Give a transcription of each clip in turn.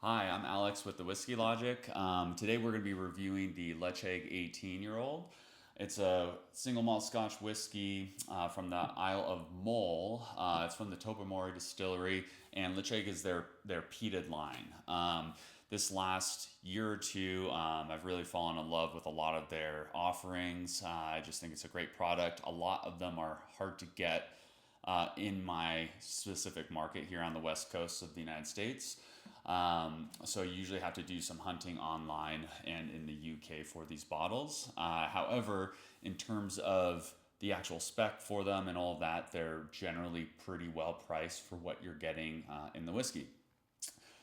Hi, I'm Alex with the Whiskey Logic. Today we're going to be reviewing the Ledaig 18-year-old. It's a single malt Scotch whiskey from the Isle of Mull. It's from the Tobermory distillery, and Ledaig is their peated line. This last year or two, I've really fallen in love with a lot of their offerings. I just think it's a great product. A lot of them are hard to get in my specific market here on the west coast of the United States. So you usually have to do some hunting online and in the UK for these bottles. However, in terms of the actual spec for them and all of that, they're generally pretty well priced for what you're getting in the whiskey.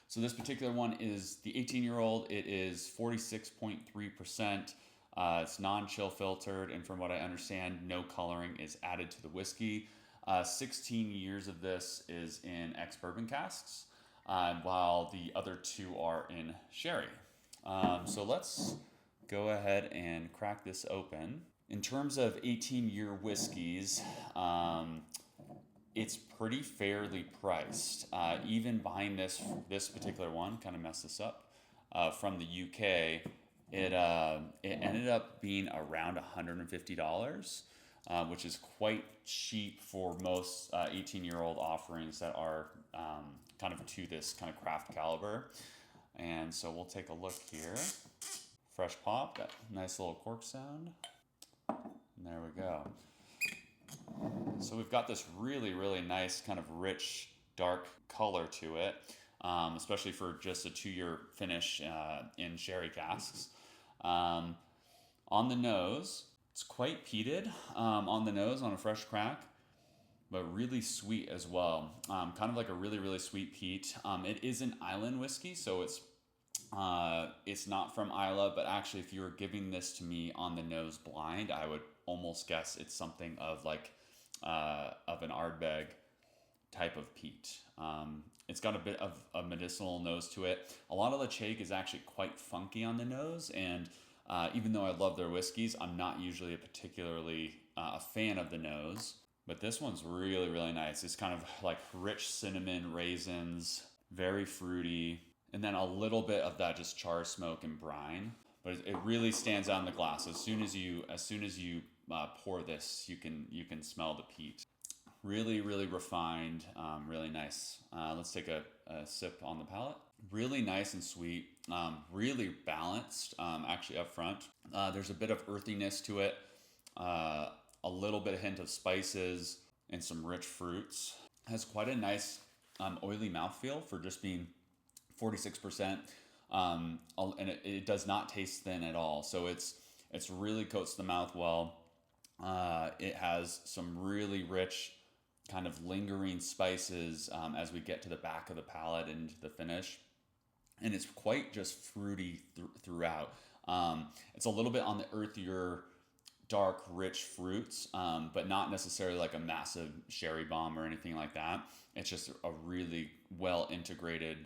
So this particular one is the 18-year-old. It is 46.3%. It's non-chill filtered, and from what I understand, no coloring is added to the whiskey. 16 years of this is in ex-bourbon casks, while the other two are in sherry. So let's go ahead and crack this open. In terms of 18-year whiskeys, it's pretty fairly priced. Even buying this particular one, kind of messed this up, from the UK, it ended up being around $150. Which is quite cheap for most 18-year-old offerings that are kind of to this kind of craft caliber. And so we'll take a look here. Fresh pop, got a nice little cork sound. And there we go. So we've got this really, really nice kind of rich, dark color to it, especially for just a 2-year finish in sherry casks. On the nose, it's quite peated on the nose on a fresh crack, but really sweet as well. Kind of like a really, really sweet peat. It is an island whiskey, so it's not from Islay, but actually if you were giving this to me on the nose blind, I would almost guess it's something of like of an Ardbeg type of peat. It's got a bit of a medicinal nose to it. A lot of Ledaig is actually quite funky on the nose, and even though I love their whiskeys, I'm not usually particularly a fan of the nose. But this one's really, really nice. It's kind of like rich cinnamon, raisins, very fruity, and then a little bit of that just char smoke and brine. But it really stands out in the glass. As soon as you pour this, you can smell the peat. Really, really refined, really nice. Let's take a sip on the palate. Really nice and sweet, really balanced, actually up front. There's a bit of earthiness to it, a little bit of hint of spices and some rich fruits. Has quite a nice oily mouthfeel for just being 46%, and it does not taste thin at all. So it's really coats the mouth well. It has some really rich kind of lingering spices as we get to the back of the palate and the finish. And it's quite just fruity throughout. It's a little bit on the earthier, dark, rich fruits, but not necessarily like a massive sherry bomb or anything like that. It's just a really well integrated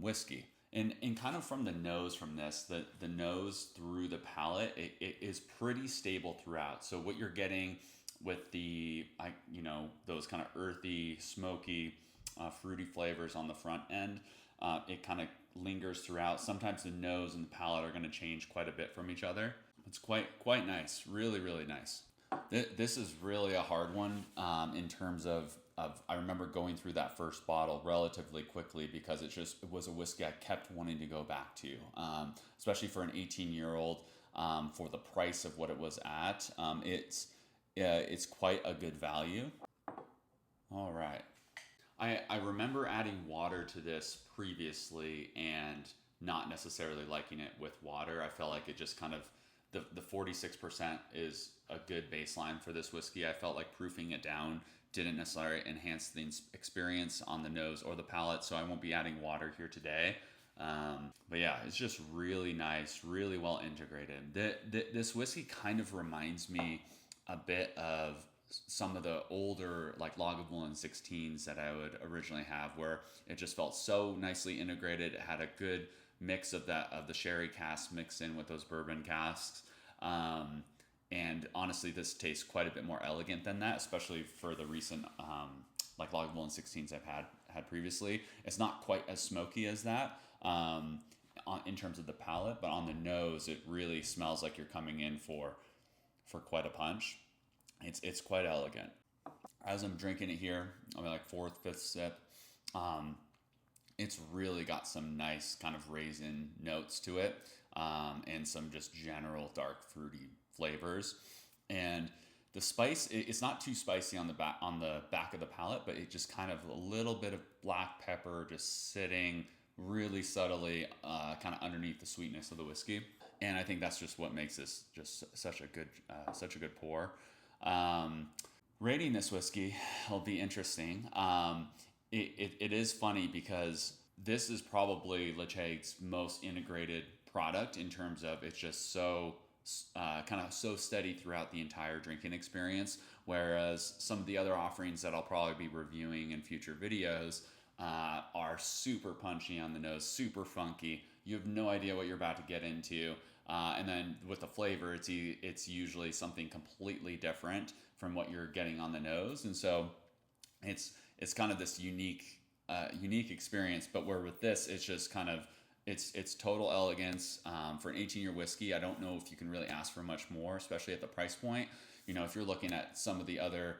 whiskey. And kind of from the nose from this, the nose through the palate, it is pretty stable throughout. So what you're getting with those kind of earthy, smoky, fruity flavors on the front end, it kind of lingers throughout. Sometimes the nose and the palate are going to change quite a bit from each other. It's quite nice, really, really nice. This is really a hard one in terms of I remember going through that first bottle relatively quickly because it was a whiskey I kept wanting to go back to, especially for an 18-year-old for the price of what it was at. It's quite a good value. All right. I remember adding water to this previously and not necessarily liking it with water. I felt like it just kind of, the 46% is a good baseline for this whiskey. I felt like proofing it down didn't necessarily enhance the experience on the nose or the palate, so I won't be adding water here today. But yeah, it's just really nice, really well integrated. This whiskey kind of reminds me a bit of some of the older like Lagavulin 16s that I would originally have, where it just felt so nicely integrated. It had a good mix of the sherry casks mixed in with those bourbon casks. And honestly, this tastes quite a bit more elegant than that, especially for the recent like Lagavulin 16s I've had previously. It's not quite as smoky as that, in terms of the palate, but on the nose, it really smells like you're coming in for quite a punch. It's quite elegant. As I'm drinking it here, I'm like fourth, fifth sip. It's really got some nice kind of raisin notes to it, and some just general dark fruity flavors. And the spice, it's not too spicy on the back of the palate, but it just kind of a little bit of black pepper just sitting really subtly, kind of underneath the sweetness of the whiskey. And I think that's just what makes this just such a good pour. Rating this whiskey will be interesting. It is funny because this is probably Ledaig's most integrated product in terms of it's just so kind of so steady throughout the entire drinking experience, whereas some of the other offerings that I'll probably be reviewing in future videos are super punchy on the nose, super funky. You have no idea what you're about to get into. And then with the flavor, it's usually something completely different from what you're getting on the nose. And so it's kind of this unique experience. But where with this, it's just kind of, it's total elegance. For an 18-year whiskey, I don't know if you can really ask for much more, especially at the price point. If you're looking at some of the other,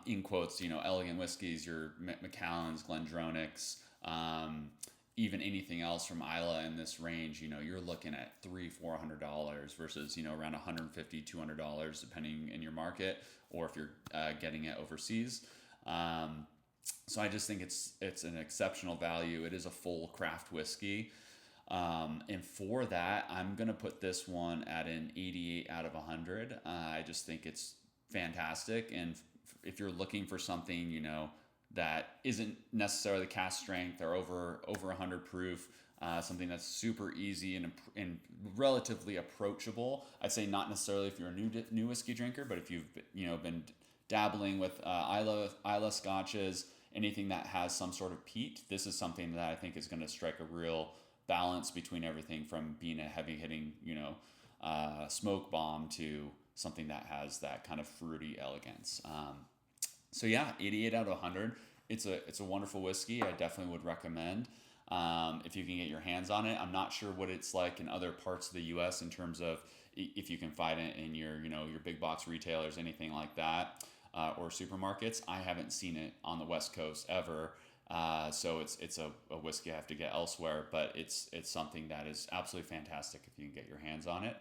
in quotes, elegant whiskeys, your Macallans, Glendronachs, even anything else from Isla in this range, you're looking at $300-400 versus, around $150-200 depending in your market, or if you're getting it overseas. So I just think it's an exceptional value. It is a full craft whiskey. And for that, I'm going to put this one at an 88 out of 100. I just think it's fantastic. And if you're looking for something, that isn't necessarily cask strength or over 100 proof, something that's super easy and relatively approachable. I'd say not necessarily if you're a new whiskey drinker, but if you've been dabbling with Isla scotches, anything that has some sort of peat, this is something that I think is going to strike a real balance between everything from being a heavy hitting smoke bomb to something that has that kind of fruity elegance. So yeah, 88 out of 100. It's a wonderful whiskey. I definitely would recommend if you can get your hands on it. I'm not sure what it's like in other parts of the U.S. in terms of if you can find it in your big box retailers, anything like that, or supermarkets. I haven't seen it on the West Coast ever, so it's a whiskey I have to get elsewhere. But it's something that is absolutely fantastic if you can get your hands on it.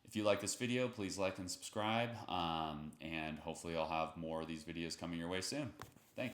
If you like this video, please like and subscribe, and hopefully I'll have more of these videos coming your way soon. Thanks.